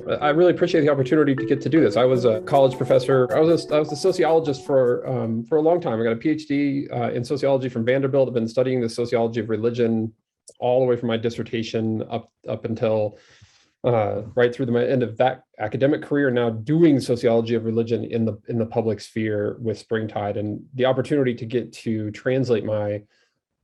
I really appreciate the opportunity to get to do this. I was a college professor. I was a sociologist for a long time. I got a PhD in sociology from Vanderbilt. I've been studying the sociology of religion all the way from my dissertation up until right through the end of that academic career. Now doing sociology of religion in the public sphere with Springtide, and the opportunity to get to translate my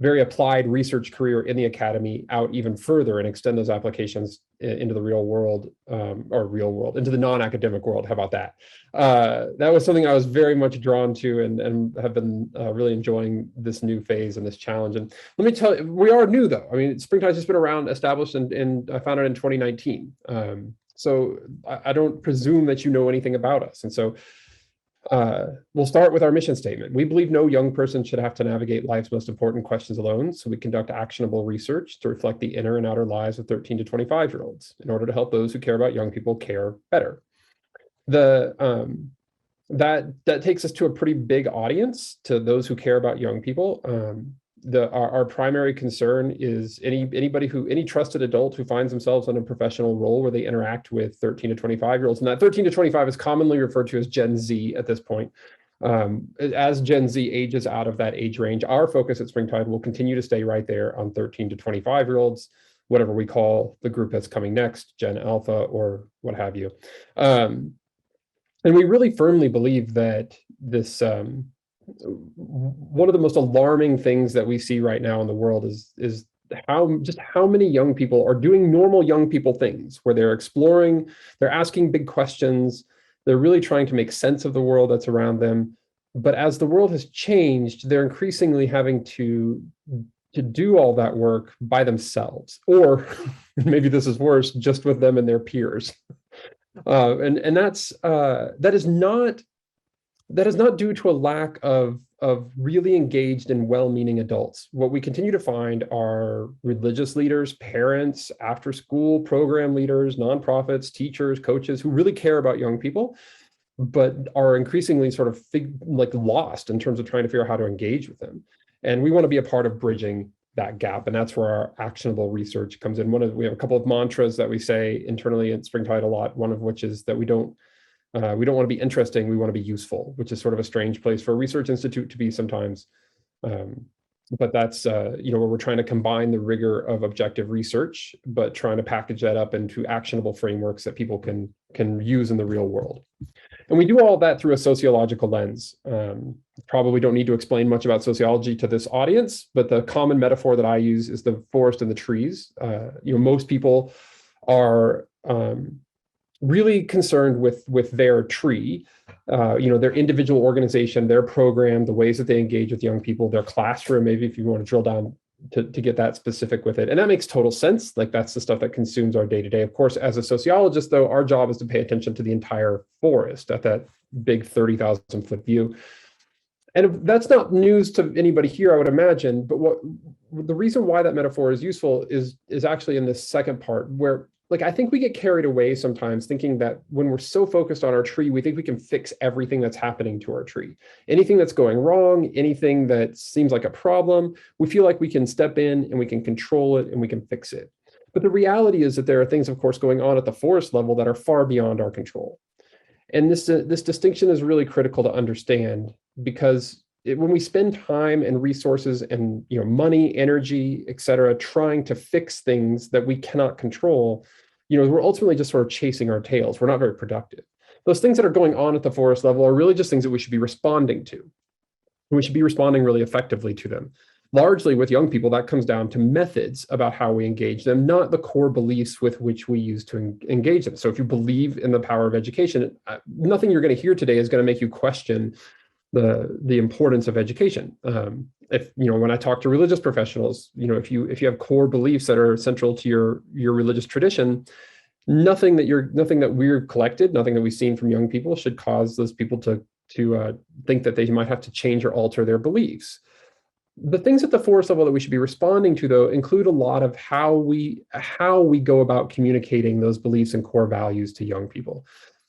very applied research career in the academy out even further and extend those applications into the real world, into the non-academic world. How about that? That was something I was very much drawn to, and have been really enjoying this new phase and this challenge. And let me tell you, we are new though. I mean, Springtide's just been around, established, and I found it in 2019. So I don't presume that you know anything about us. And so we'll start with our mission statement. We believe no young person should have to navigate life's most important questions alone, so we conduct actionable research to reflect the inner and outer lives of 13 to 25-year-olds in order to help those who care about young people care better. That takes us to a pretty big audience, to those who care about young people. Our primary concern is any trusted adult who finds themselves in a professional role where they interact with 13 to 25-year-olds. And that 13 to 25 is commonly referred to as Gen Z at this point. As Gen Z ages out of that age range, our focus at Springtide will continue to stay right there on 13 to 25-year-olds, whatever we call the group that's coming next, Gen Alpha or what have you. And we really firmly believe that this, one of the most alarming things that we see right now in the world is how many young people are doing normal young people things, where they're exploring, they're asking big questions, they're really trying to make sense of the world that's around them. But as the world has changed, they're increasingly having to do all that work by themselves, or maybe this is worse, just with them and their peers. And that is not due to a lack of really engaged and well-meaning adults. What we continue to find are religious leaders, parents, after-school program leaders, nonprofits, teachers, coaches who really care about young people, but are increasingly sort of lost in terms of trying to figure out how to engage with them. And we want to be a part of bridging that gap, and that's where our actionable research comes in. We have a couple of mantras that we say internally at Springtide a lot, one of which is that we don't want to be interesting, we want to be useful, which is sort of a strange place for a research institute to be sometimes. But that's where we're trying to combine the rigor of objective research, but trying to package that up into actionable frameworks that people can use in the real world. And we do all that through a sociological lens. Probably don't need to explain much about sociology to this audience, but the common metaphor that I use is the forest and the trees. Most people are really concerned with their tree, their individual organization, their program, the ways that they engage with young people, their classroom, maybe if you want to drill down to get that specific with it. And that makes total sense. Like, that's the stuff that consumes our day-to-day. Of course, as a sociologist, though, our job is to pay attention to the entire forest at that big 30,000-foot view. And that's not news to anybody here, I would imagine. But the reason why that metaphor is useful is actually in this second part, where I think we get carried away sometimes thinking that when we're so focused on our tree, we think we can fix everything that's happening to our tree. Anything that's going wrong, anything that seems like a problem, we feel like we can step in and we can control it and we can fix it. But the reality is that there are things, of course, going on at the forest level that are far beyond our control. And this distinction is really critical to understand, because when we spend time and resources and money, energy, et cetera, trying to fix things that we cannot control, we're ultimately just sort of chasing our tails. We're not very productive. Those things that are going on at the forest level are really just things that we should be responding to. And we should be responding really effectively to them. Largely with young people, that comes down to methods about how we engage them, not the core beliefs with which we use to engage them. So if you believe in the power of education, nothing you're going to hear today is going to make you question the importance of education. When I talk to religious professionals, if you have core beliefs that are central to your religious tradition, nothing that we've collected, nothing that we've seen from young people should cause those people to think that they might have to change or alter their beliefs. The things at the forest level that we should be responding to, though, include a lot of how we go about communicating those beliefs and core values to young people.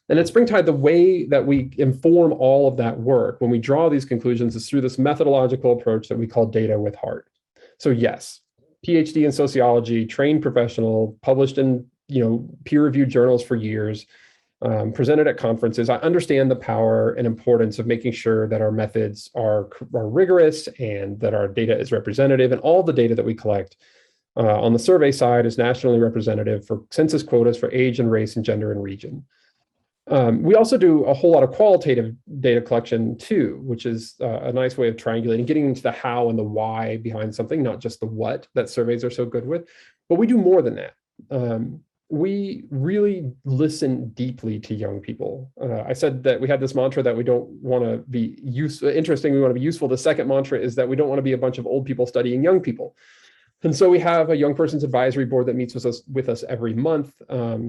And at Springtide, the way that we inform all of that work, when we draw these conclusions, is through this methodological approach that we call data with heart. So yes, PhD in sociology, trained professional, published in peer-reviewed journals for years, presented at conferences. I understand the power and importance of making sure that our methods are rigorous and that our data is representative, and all the data that we collect on the survey side is nationally representative for census quotas for age and race and gender and region. We also do a whole lot of qualitative data collection too, which is a nice way of triangulating, getting into the how and the why behind something, not just the what that surveys are so good with. But we do more than that. We really listen deeply to young people. I said that we had this mantra that we don't want to be interesting, we want to be useful. The second mantra is that we don't want to be a bunch of old people studying young people. And so we have a young person's advisory board that meets with us every month,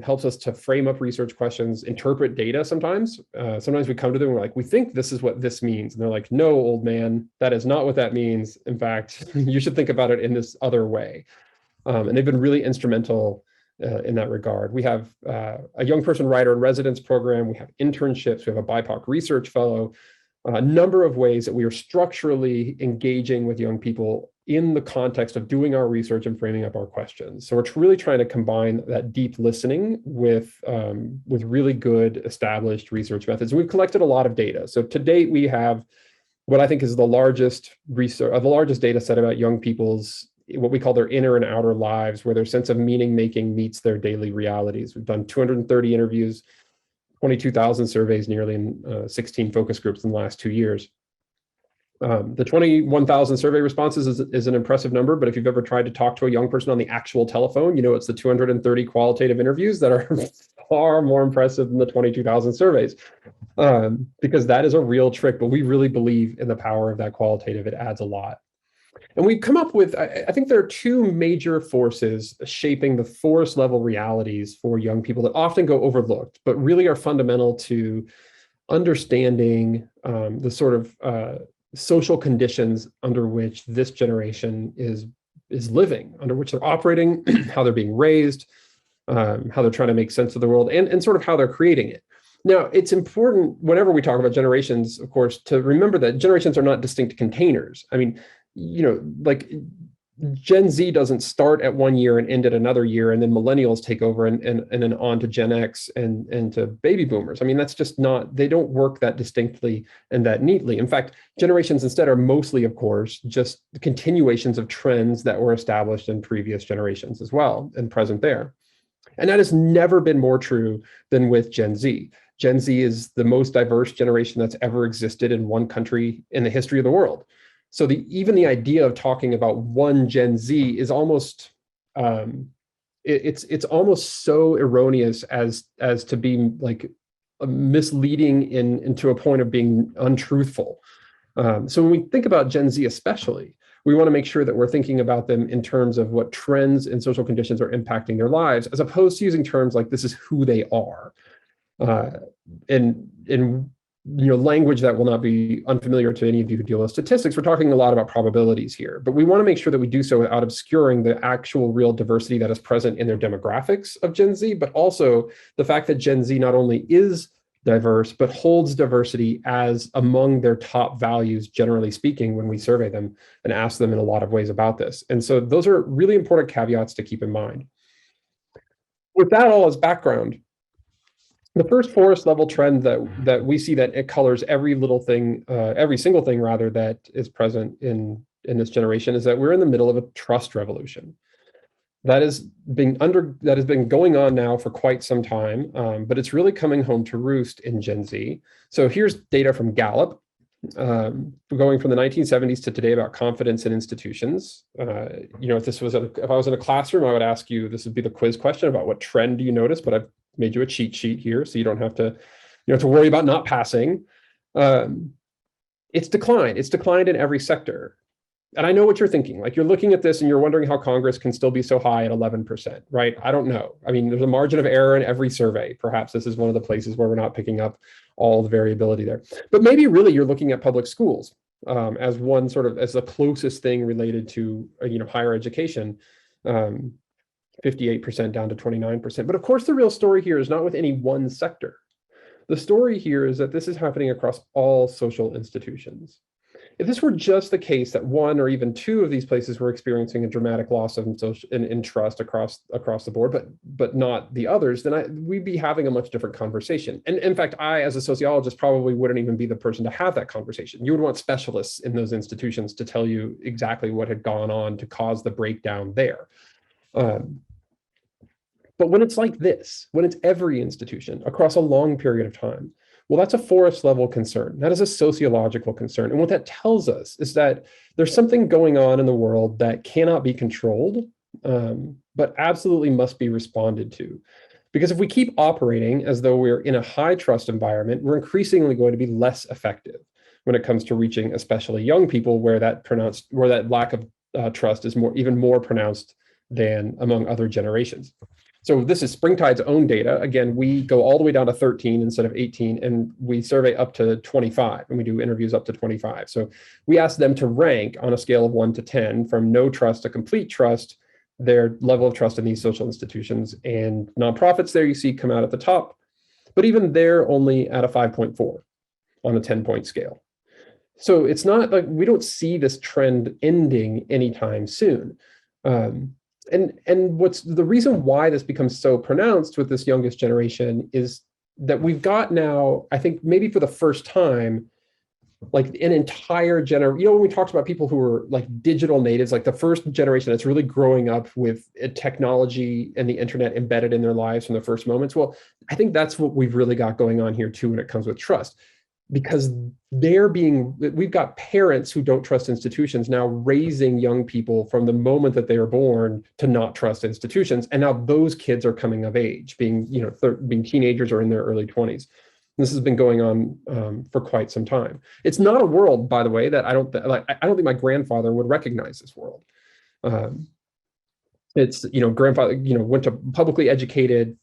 helps us to frame up research questions, interpret data sometimes. Sometimes we come to them and we're like, we think this is what this means. And they're like, no, old man, that is not what that means. In fact, you should think about it in this other way. And they've been really instrumental in that regard. We have a young person writer in residence program. We have internships. We have a BIPOC research fellow. A number of ways that we are structurally engaging with young people in the context of doing our research and framing up our questions. So we're really trying to combine that deep listening with really good established research methods. And we've collected a lot of data. So to date, we have what I think is the largest data set about young people's, what we call their inner and outer lives, where their sense of meaning making meets their daily realities. We've done 230 interviews, 22,000 surveys nearly, in 16 focus groups in the last 2 years. The 21,000 survey responses is an impressive number, but if you've ever tried to talk to a young person on the actual telephone, it's the 230 qualitative interviews that are far more impressive than the 22,000 surveys, because that is a real trick, but we really believe in the power of that qualitative. It adds a lot. And we've come up with, I think there are two major forces shaping the forest level realities for young people that often go overlooked, but really are fundamental to understanding the sort of social conditions under which this generation is living, under which they're operating, how they're being raised, how they're trying to make sense of the world, and sort of how they're creating it. Now, it's important whenever we talk about generations, of course, to remember that generations are not distinct containers. I mean, like Gen Z doesn't start at 1 year and end at another year, and then millennials take over and then on to Gen X and to baby boomers. I mean, that's just not, they don't work that distinctly and that neatly. In fact, generations instead are mostly, of course, just continuations of trends that were established in previous generations as well and present there. And that has never been more true than with Gen Z. Gen Z is the most diverse generation that's ever existed in one country in the history of the world. So even the idea of talking about one Gen Z is almost it's almost so erroneous as to be like misleading into a point of being untruthful. So when we think about Gen Z especially, we want to make sure that we're thinking about them in terms of what trends and social conditions are impacting their lives, as opposed to using terms like this is who they are. In language that will not be unfamiliar to any of you who deal with statistics, we're talking a lot about probabilities here, but we want to make sure that we do so without obscuring the actual real diversity that is present in their demographics of Gen Z, but also the fact that Gen Z not only is diverse, but holds diversity as among their top values, generally speaking, when we survey them and ask them in a lot of ways about this. And so those are really important caveats to keep in mind. With that all as background, the first forest level trend that we see that it colors every little thing, every single thing rather, that is present in this generation is that we're in the middle of a trust revolution. That has been going on now for quite some time, but it's really coming home to roost in Gen Z. So here's data from Gallup, going from the 1970s to today about confidence in institutions. If I was in a classroom, I would ask you, this would be the quiz question about what trend do you notice, but I've made you a cheat sheet here, so you don't have to, to worry about not passing. It's declined. It's declined in every sector. And I know what you're thinking. Like, you're looking at this and you're wondering how Congress can still be so high at 11%, right? I don't know. I mean, there's a margin of error in every survey. Perhaps this is one of the places where we're not picking up all the variability there. But maybe really you're looking at public schools as one sort of, as the closest thing related to, higher education. 58% down to 29%. But of course, the real story here is not with any one sector. The story here is that this is happening across all social institutions. If this were just the case that one or even two of these places were experiencing a dramatic loss of in trust across the board, but not the others, then we'd be having a much different conversation. And in fact, I, as a sociologist, probably wouldn't even be the person to have that conversation. You would want specialists in those institutions to tell you exactly what had gone on to cause the breakdown there. But when it's like this, when it's every institution across a long period of time, well, that's a forest level concern. That is a sociological concern. And what that tells us is that there's something going on in the world that cannot be controlled, but absolutely must be responded to. Because if we keep operating as though we're in a high trust environment, we're increasingly going to be less effective when it comes to reaching especially young people, where that lack of trust is even more pronounced than among other generations. So this is Springtide's own data. Again, we go all the way down to 13 instead of 18, and we survey up to 25, and we do interviews up to 25. So we ask them to rank on a scale of 1 to 10, from no trust to complete trust, their level of trust in these social institutions. And nonprofits there you see come out at the top, but even they're only at a 5.4 on a 10-point scale. So it's not like we don't see this trend ending anytime soon. And what's the reason why this becomes so pronounced with this youngest generation is that we've got now, I think maybe for the first time, like an entire generation, when we talked about people who were like digital natives, like the first generation that's really growing up with technology and the internet embedded in their lives from the first moments. Well, I think that's what we've really got going on here too when it comes with trust. Because we've got parents who don't trust institutions now raising young people from the moment that they are born to not trust institutions. And now those kids are coming of age, being teenagers or in their early 20s. This has been going on for quite some time. It's not a world, by the way, that I don't think my grandfather would recognize this world. Grandfather, went to publicly educated,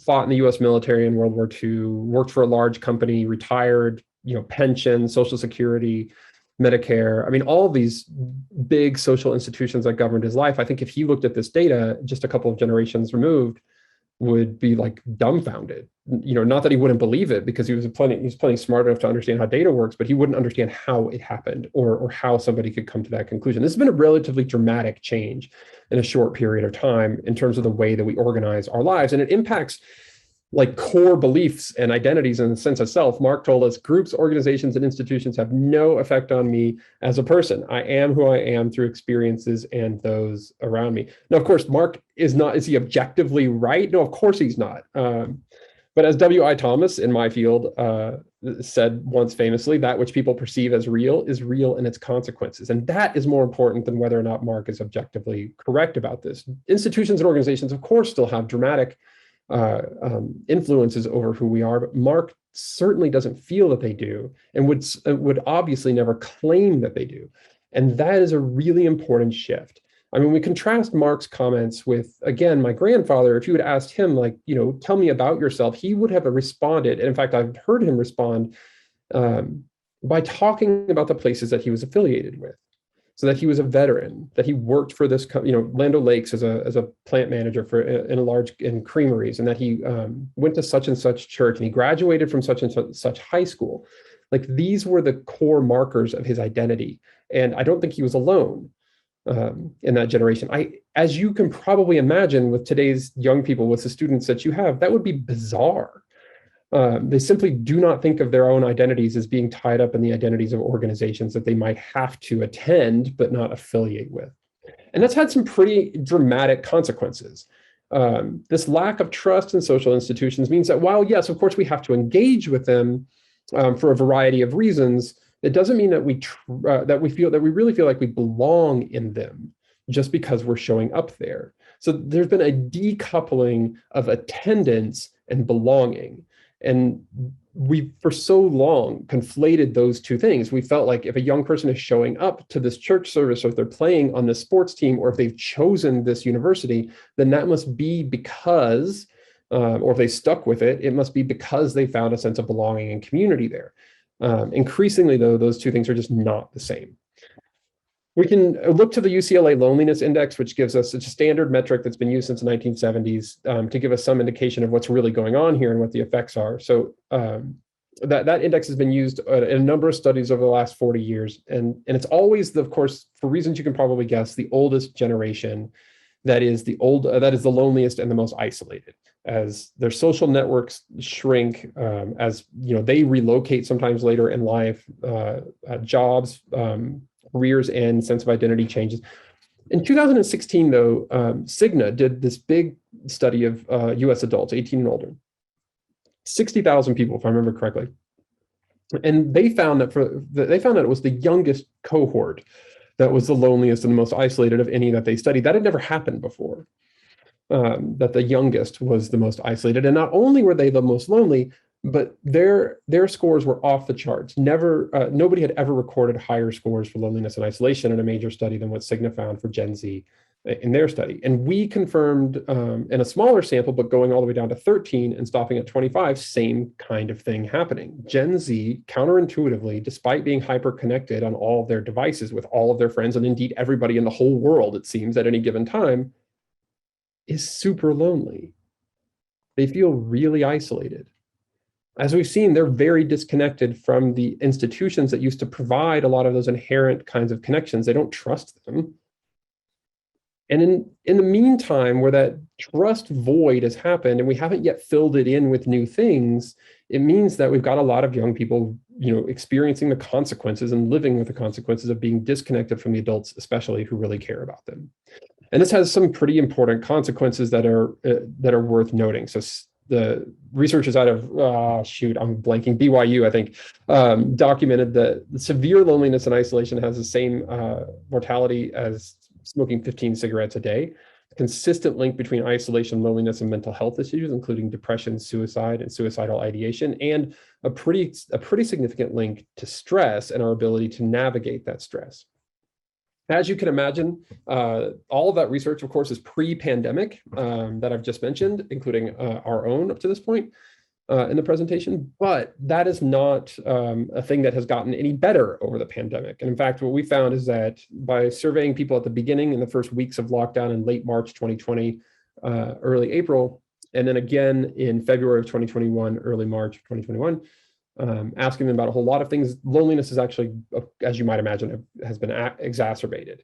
fought in the U.S. military in World War II, worked for a large company, retired, pension, Social Security, Medicare. I mean, all of these big social institutions that governed his life. I think if he looked at this data just a couple of generations removed, would be like dumbfounded. Not that he wouldn't believe it, because he was plenty smart enough to understand how data works, but he wouldn't understand how it happened or how somebody could come to that conclusion. This has been a relatively dramatic change in a short period of time in terms of the way that we organize our lives. And it impacts like core beliefs and identities in the sense of self. Mark told us groups, organizations, and institutions have no effect on me as a person. I am who I am through experiences and those around me. Now, of course, Mark is he objectively right? No, of course he's not. But as W.I. Thomas in my field said once famously, that which people perceive as real is real in its consequences. And that is more important than whether or not Mark is objectively correct about this. Institutions and organizations, of course, still have dramatic influences over who we are, but Mark certainly doesn't feel that they do, and would obviously never claim that they do. And that is a really important shift. I mean, we contrast Mark's comments with, again, my grandfather. If you had asked him, tell me about yourself, he would have responded. And in fact, I've heard him respond by talking about the places that he was affiliated with. So that he was a veteran, that he worked for this, Land O'Lakes as a plant manager in creameries, and that he went to such and such church, and he graduated from such and such high school. Like, these were the core markers of his identity. And I don't think he was alone in that generation. As you can probably imagine with today's young people, with the students that you have, that would be bizarre. They simply do not think of their own identities as being tied up in the identities of organizations that they might have to attend but not affiliate with. And that's had some pretty dramatic consequences. This lack of trust in social institutions means that while, yes, of course, we have to engage with them for a variety of reasons, it doesn't mean that we really feel like we belong in them just because we're showing up there. So there's been a decoupling of attendance and belonging. And we, for so long, conflated those two things. We felt like if a young person is showing up to this church service, or if they're playing on this sports team, or if they've chosen this university, then that must be because, or if they stuck with it, it must be because they found a sense of belonging and community there. Increasingly, though, those two things are just not the same. We can look to the UCLA Loneliness Index, which gives us a standard metric that's been used since the 1970s to give us some indication of what's really going on here and what the effects are. So that index has been used in a number of studies over the last 40 years. And it's always, of course, for reasons you can probably guess, the oldest generation that is the loneliest and the most isolated, as their social networks shrink, as they relocate sometimes later in life, jobs, careers, and sense of identity changes. In 2016, though, Cigna did this big study of US adults, 18 and older, 60,000 people, if I remember correctly. And they found that it was the youngest cohort that was the loneliest and the most isolated of any that they studied. That had never happened before, that the youngest was the most isolated. And not only were they the most lonely, but their scores were off the charts. Nobody had ever recorded higher scores for loneliness and isolation in a major study than what Cigna found for Gen Z in their study. And we confirmed in a smaller sample, but going all the way down to 13 and stopping at 25, same kind of thing happening. Gen Z, counterintuitively, despite being hyper-connected on all of their devices with all of their friends, and indeed everybody in the whole world, it seems, at any given time, is super lonely. They feel really isolated. As we've seen, they're very disconnected from the institutions that used to provide a lot of those inherent kinds of connections. They don't trust them. And in the meantime, where that trust void has happened and we haven't yet filled it in with new things, it means that we've got a lot of young people, experiencing the consequences and living with the consequences of being disconnected from the adults, especially who really care about them. And this has some pretty important consequences that are worth noting. So the researchers out of, I'm blanking, BYU, I think, documented that severe loneliness and isolation has the same mortality as smoking 15 cigarettes a day, a consistent link between isolation, loneliness, and mental health issues, including depression, suicide, and suicidal ideation, and a pretty significant link to stress and our ability to navigate that stress. As you can imagine, all of that research, of course, is pre-pandemic that I've just mentioned, including our own up to this point in the presentation, but that is not a thing that has gotten any better over the pandemic. And in fact, what we found is that by surveying people at the beginning in the first weeks of lockdown in late March 2020, early April, and then again in February of 2021, early March of 2021, asking them about a whole lot of things, loneliness is actually, as you might imagine, has been exacerbated.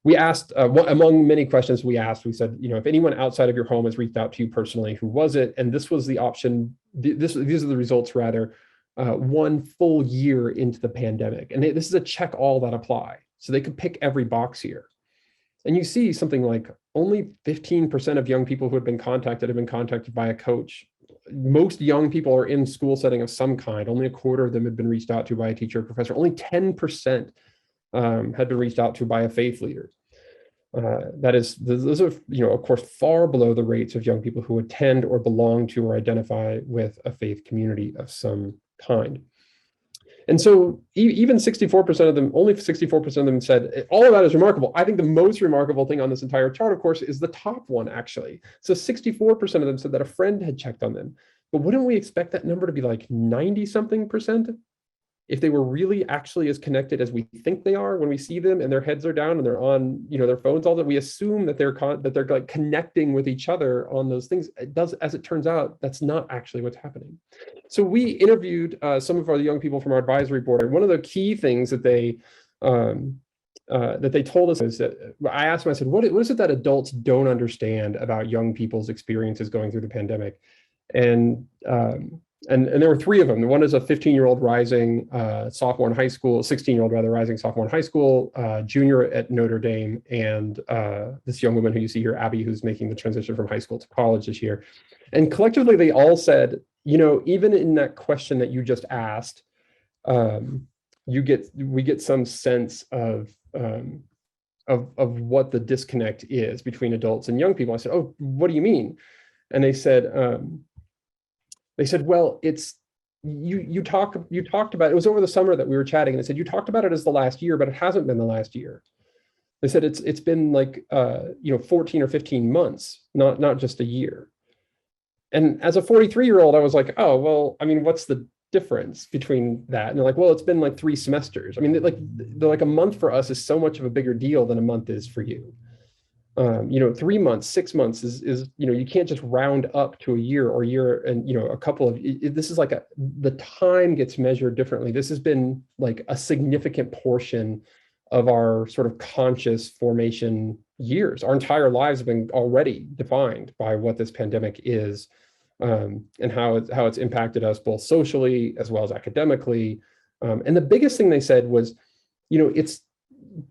We asked, among many questions we asked, we said, if anyone outside of your home has reached out to you personally, who was it? And this was the option, these are the results rather, 1 full year into the pandemic. And this is a check all that apply. So they could pick every box here. And you see something like only 15% of young people who have been contacted by a coach. Most young people are in school setting of some kind. Only a quarter of them had been reached out to by a teacher or professor. Only 10% had been reached out to by a faith leader. Those are, of course, far below the rates of young people who attend or belong to or identify with a faith community of some kind. And so even 64% of them, only 64% of them said, all of that is remarkable. I think the most remarkable thing on this entire chart, of course, is the top one, actually. So 64% of them said that a friend had checked on them. But wouldn't we expect that number to be like 90-something% if they were really actually as connected as we think they are when we see them and their heads are down and they're on, their phones, all that? We assume that they're like connecting with each other on those things. It does, as it turns out, that's not actually what's happening. So we interviewed some of our young people from our advisory board. And one of the key things that they told us is that I asked them, I said, what is it that adults don't understand about young people's experiences going through the pandemic? And there were 3 of them. One is a 15-year-old rising sophomore in high school, 16-year-old rather, rising sophomore in high school, junior at Notre Dame, and this young woman who you see here, Abby, who's making the transition from high school to college this year. And collectively, they all said, even in that question that you just asked, we get some sense of what the disconnect is between adults and young people. I said, oh, what do you mean? And they said, well, it's you talked about, it was over the summer that we were chatting, and they said, you talked about it as the last year, but it hasn't been the last year. They said it's been like 14 or 15 months, not just a year. And as a 43-year-old, I was like, oh, well, I mean, what's the difference between that? And they're like, well, it's been like 3 semesters. I mean, they're like a month for us is so much of a bigger deal than a month is for you. You know, 3 months, 6 months is, you know, you can't just round up to a year or year and, you know, a couple of, this is like the time gets measured differently. This has been like a significant portion of our sort of conscious formation years. Our entire lives have been already defined by what this pandemic is, and how it's impacted us both socially as well as academically. And the biggest thing they said was, you know, it's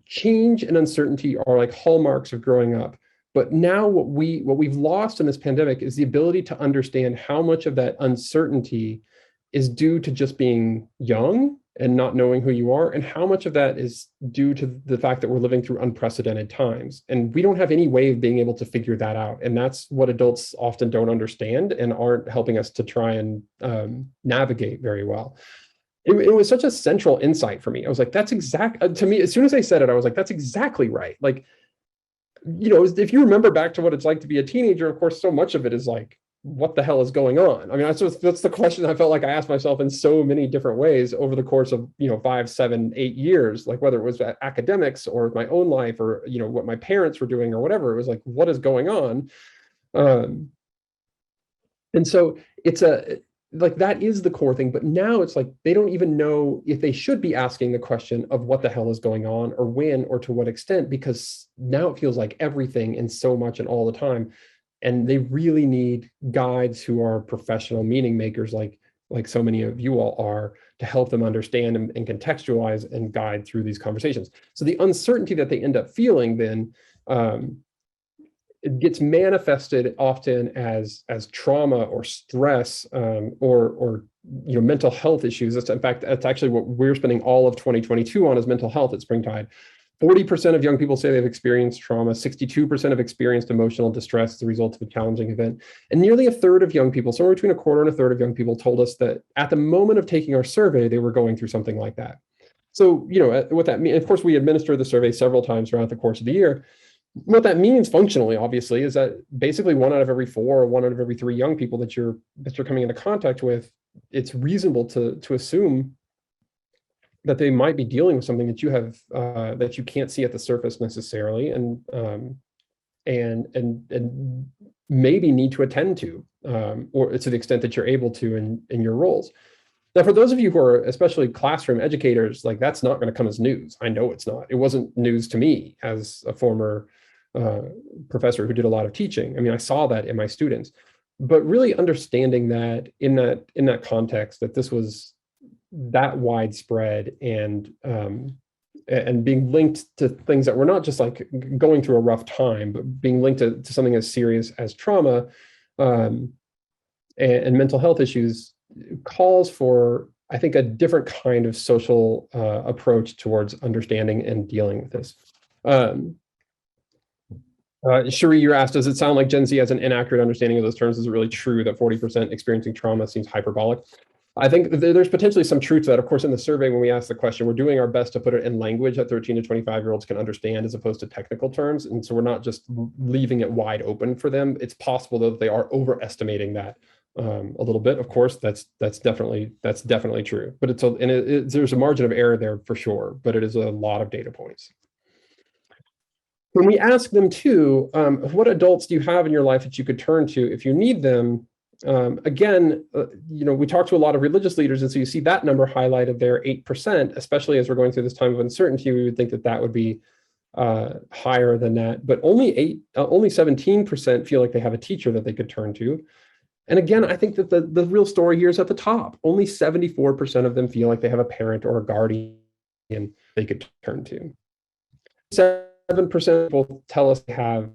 change and uncertainty are like hallmarks of growing up. But now what we've lost in this pandemic is the ability to understand how much of that uncertainty is due to just being young and not knowing who you are, and how much of that is due to the fact that we're living through unprecedented times. And we don't have any way of being able to figure that out. And that's what adults often don't understand and aren't helping us to try and navigate very well. It was such a central insight for me. I was like, that's to me, as soon as I said it, I was like, that's exactly right. Like, you know, if you remember back to what it's like to be a teenager, of course, so much of it is like, what the hell is going on? I mean, that's the question I felt like I asked myself in so many different ways over the course of, you know, 5, 7, 8 years, like whether it was academics or my own life or, you know, what my parents were doing or whatever. It was like, what is going on? And so it's like, that is the core thing. But now it's like, they don't even know if they should be asking the question of what the hell is going on or when or to what extent, because now it feels like everything and so much and all the time. And they really need guides who are professional meaning makers, like so many of you all are, to help them understand and contextualize and guide through these conversations. So the uncertainty that they end up feeling then, it gets manifested often as trauma or stress, or you know, mental health issues. In fact, that's actually what we're spending all of 2022 on, is mental health at Springtide. 40% of young people say they've experienced trauma. 62% have experienced emotional distress as a result of a challenging event. And nearly a third of young people, somewhere between a quarter and a third of young people, told us that at the moment of taking our survey, they were going through something like that. So, you know, what that means, of course, we administer the survey several times throughout the course of the year. What that means functionally, obviously, is that basically 1 out of every 4 or 1 out of every 3 young people that you're coming into contact with, it's reasonable to assume that they might be dealing with something that you have, that you can't see at the surface necessarily, and maybe need to attend to, or to the extent that you're able to in your roles. Now, for those of you who are especially classroom educators, like, that's not going to come as news. I know it's not. It wasn't news to me as a former professor who did a lot of teaching. I mean, I saw that in my students, but really understanding that in that context, that this was that widespread, and being linked to things that were not just like going through a rough time, but being linked to something as serious as trauma, and mental health issues, calls for, I think, a different kind of social approach towards understanding and dealing with this. Cherie, you asked, does it sound like Gen Z has an inaccurate understanding of those terms? Is it really true that 40% experiencing trauma seems hyperbolic? I think there's potentially some truth to that. Of course, in the survey, when we ask the question, we're doing our best to put it in language that 13 to 25-year-olds can understand, as opposed to technical terms. And so we're not just leaving it wide open for them. It's possible, though, that they are overestimating that a little bit. Of course, that's definitely true. But there's a margin of error there for sure, but it is a lot of data points. When we ask them too, what adults do you have in your life that you could turn to if you need them? Again, you know, we talk to a lot of religious leaders, and so you see that number highlighted there, 8%, especially as we're going through this time of uncertainty. We would think that would be higher than that, but only 17% feel like they have a teacher that they could turn to. And again, I think that the real story here is at the top. Only 74% of them feel like they have a parent or a guardian they could turn to. 7% will tell us they have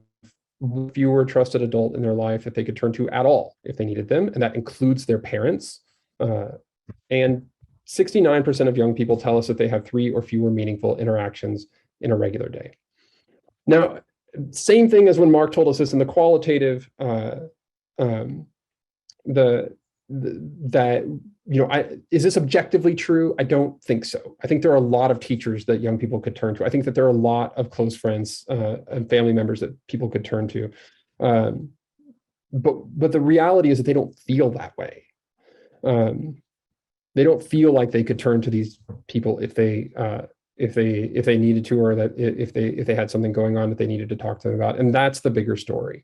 fewer trusted adult in their life that they could turn to at all if they needed them, and that includes their parents. And 69% of young people tell us that they have 3 or fewer meaningful interactions in a regular day. Now, same thing as when Mark told us this in the qualitative, that, you know, is this objectively true? I don't think so. I think there are a lot of teachers that young people could turn to. I think that there are a lot of close friends and family members that people could turn to. But the reality is that they don't feel that way. They don't feel like they could turn to these people if they if they needed to, or that if they had something going on that they needed to talk to them about. And that's the bigger story.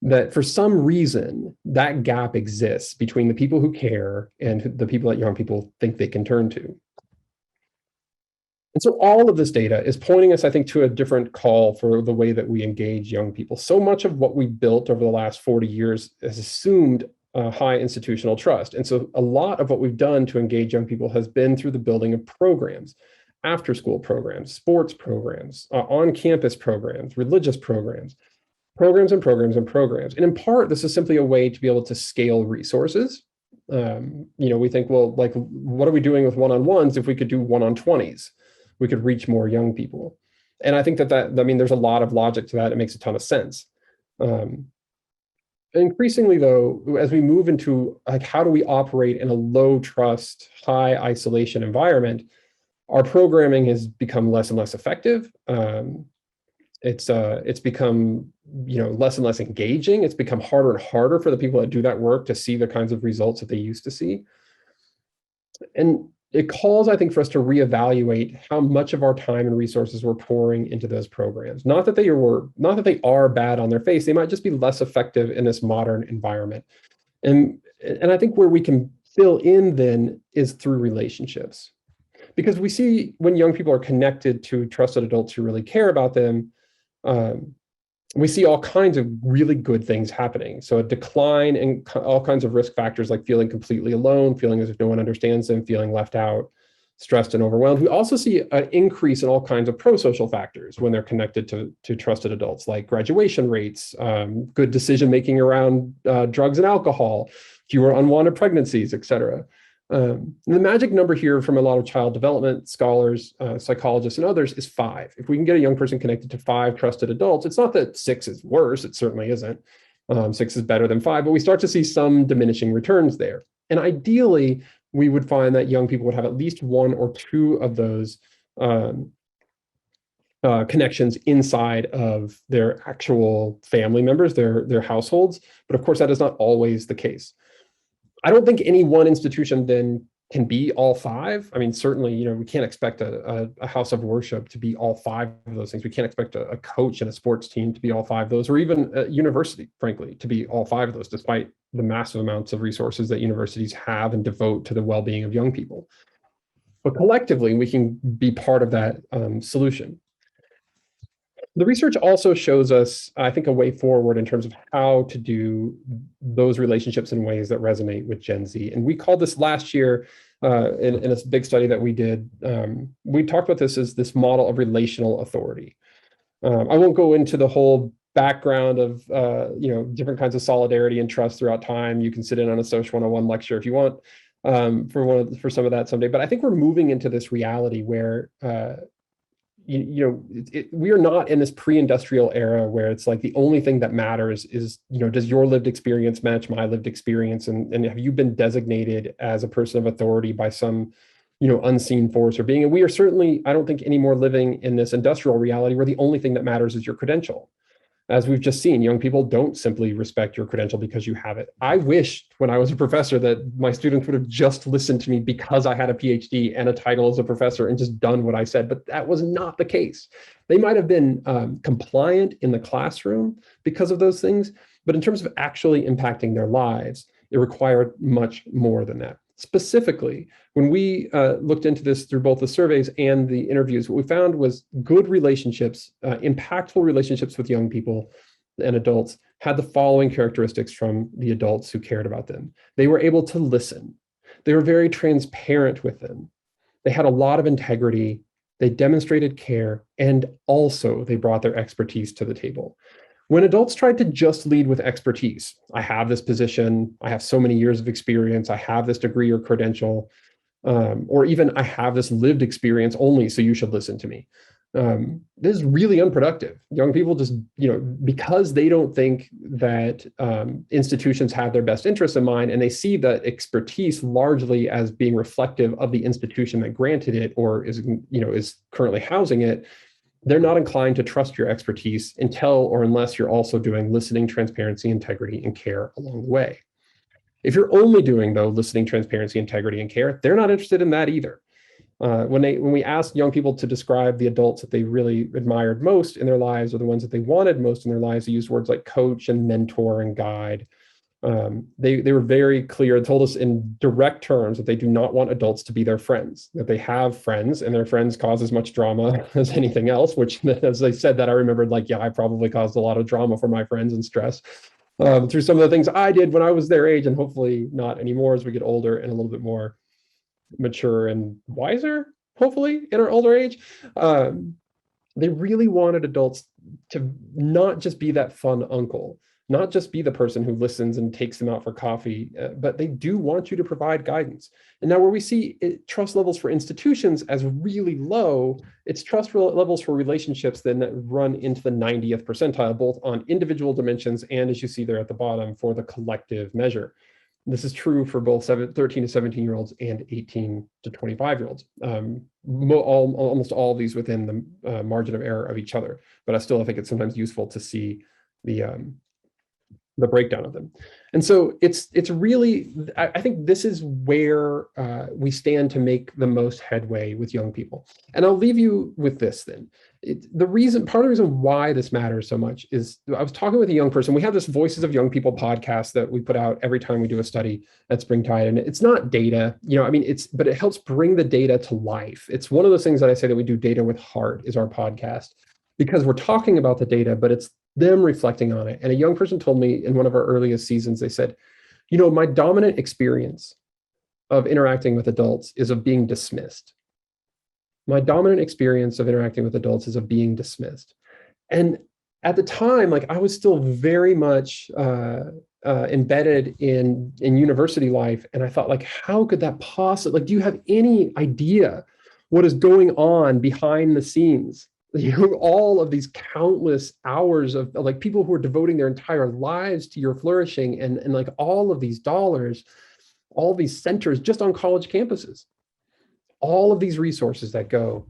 That for some reason, that gap exists between the people who care and the people that young people think they can turn to. And so all of this data is pointing us, I think, to a different call for the way that we engage young people. So much of what we built over the last 40 years has assumed high institutional trust. And so a lot of what we've done to engage young people has been through the building of programs, after-school programs, sports programs, on-campus programs, religious programs, programs and programs and programs. And in part, this is simply a way to be able to scale resources. We think, well, like, what are we doing with one-on-ones if we could do one-on-20s? We could reach more young people. And I think there's a lot of logic to that. It makes a ton of sense. Increasingly, though, as we move into like, how do we operate in a low trust, high isolation environment, our programming has become less and less effective. It's become less and less engaging. It's become harder and harder for the people that do that work to see the kinds of results that they used to see. And it calls, I think, for us to reevaluate how much of our time and resources we're pouring into those programs. Not that they are bad on their face. They might just be less effective in this modern environment. And I think where we can fill in then is through relationships. Because we see when young people are connected to trusted adults who really care about them, we see all kinds of really good things happening. So a decline in all kinds of risk factors like feeling completely alone, feeling as if no one understands them, feeling left out, stressed and overwhelmed. We also see an increase in all kinds of pro-social factors when they're connected to trusted adults, like graduation rates, good decision-making around drugs and alcohol, fewer unwanted pregnancies, et cetera. The magic number here from a lot of child development scholars, psychologists, and others is 5. If we can get a young person connected to 5 trusted adults, it's not that 6 is worse. It certainly isn't. 6 is better than 5, but we start to see some diminishing returns there. And ideally, we would find that young people would have at least 1 or 2 of those connections inside of their actual family members, their households. But of course, that is not always the case. I don't think any one institution then can be all 5. I mean, certainly, we can't expect a house of worship to be all 5 of those things. We can't expect a coach and a sports team to be all 5 of those, or even a university, frankly, to be all 5 of those, despite the massive amounts of resources that universities have and devote to the well-being of young people. But collectively, we can be part of that solution. The research also shows us, I think, a way forward in terms of how to do those relationships in ways that resonate with Gen Z. And we called this last year in a big study that we did. We talked about this as this model of relational authority. I won't go into the whole background of different kinds of solidarity and trust throughout time. You can sit in on a Social 101 lecture if you want for some of that someday. But I think we're moving into this reality where we are not in this pre-industrial era where it's like the only thing that matters is, does your lived experience match my lived experience? And have you been designated as a person of authority by some, unseen force or being? And we are certainly, I don't think, anymore living in this industrial reality where the only thing that matters is your credential. As we've just seen, young people don't simply respect your credential because you have it. I wished when I was a professor that my students would have just listened to me because I had a PhD and a title as a professor and just done what I said, but that was not the case. They might have been compliant in the classroom because of those things, but in terms of actually impacting their lives, it required much more than that. Specifically, when we looked into this through both the surveys and the interviews, what we found was good relationships, impactful relationships with young people and adults had the following characteristics from the adults who cared about them. They were able to listen. They were very transparent with them. They had a lot of integrity. They demonstrated care, and also they brought their expertise to the table. When adults tried to just lead with expertise, I have this position, I have so many years of experience, I have this degree or credential, or even I have this lived experience only, so you should listen to me. This is really unproductive. Young people just, because they don't think that institutions have their best interests in mind, and they see that expertise largely as being reflective of the institution that granted it or is currently housing it, they're not inclined to trust your expertise until or unless you're also doing listening, transparency, integrity, and care along the way. If you're only doing, though, listening, transparency, integrity, and care, they're not interested in that either. When we asked young people to describe the adults that they really admired most in their lives, or the ones that they wanted most in their lives, they used words like coach and mentor and guide. They were very clear and told us in direct terms that they do not want adults to be their friends, that they have friends and their friends cause as much drama as anything else, which as they said that, I remembered like, yeah, I probably caused a lot of drama for my friends and stress through some of the things I did when I was their age, and hopefully not anymore as we get older and a little bit more mature and wiser, hopefully in our older age. They really wanted adults to not just be that fun uncle, not just be the person who listens and takes them out for coffee, but they do want you to provide guidance. And now where we see trust levels for institutions as really low, it's trust levels for relationships then that run into the 90th percentile, both on individual dimensions and, as you see there at the bottom, for the collective measure. This is true for both 13 to 17-year-olds and 18 to 25-year-olds. Almost all of these within the margin of error of each other, but I still think it's sometimes useful to see the breakdown of them. And so it's really, I think this is where we stand to make the most headway with young people. And I'll leave you with this then. Part of the reason why this matters so much is I was talking with a young person. We have this Voices of Young People podcast that we put out every time we do a study at Springtide. And it's not data, but it helps bring the data to life. It's one of those things that I say that we do data with heart is our podcast, because we're talking about the data, but it's them reflecting on it. And a young person told me in one of our earliest seasons, they said, my dominant experience of interacting with adults is of being dismissed. My dominant experience of interacting with adults is of being dismissed. And at the time, I was still very much embedded in university life. And I thought, how could that possibly, do you have any idea what is going on behind the scenes? All of these countless hours of people who are devoting their entire lives to your flourishing, and all of these dollars, all these centers just on college campuses, all of these resources that go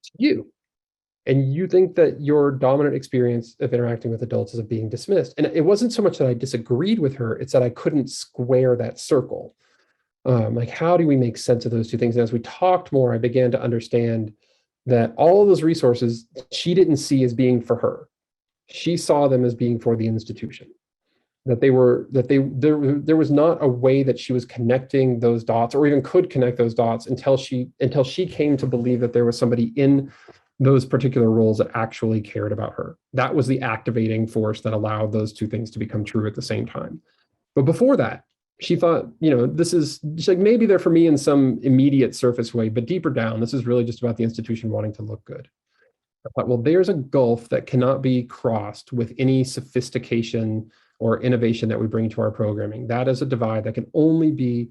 to you. And you think that your dominant experience of interacting with adults is of being dismissed. And it wasn't so much that I disagreed with her, it's that I couldn't square that circle. How do we make sense of those two things? And as we talked more, I began to understand that all of those resources she didn't see as being for her. She saw them as being for the institution. There was not a way that she was connecting those dots, or even could connect those dots, until she came to believe that there was somebody in those particular roles that actually cared about her. That was the activating force that allowed those two things to become true at the same time. But before that, she thought, this is maybe they're for me in some immediate surface way, but deeper down, this is really just about the institution wanting to look good. I thought, well, there's a gulf that cannot be crossed with any sophistication or innovation that we bring to our programming. That is a divide that can only be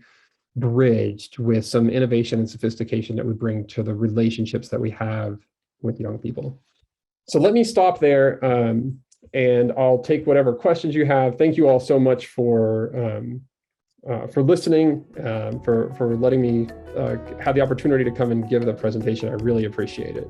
bridged with some innovation and sophistication that we bring to the relationships that we have with young people. So let me stop there, and I'll take whatever questions you have. Thank you all so much for listening, for letting me have the opportunity to come and give the presentation. I really appreciate it.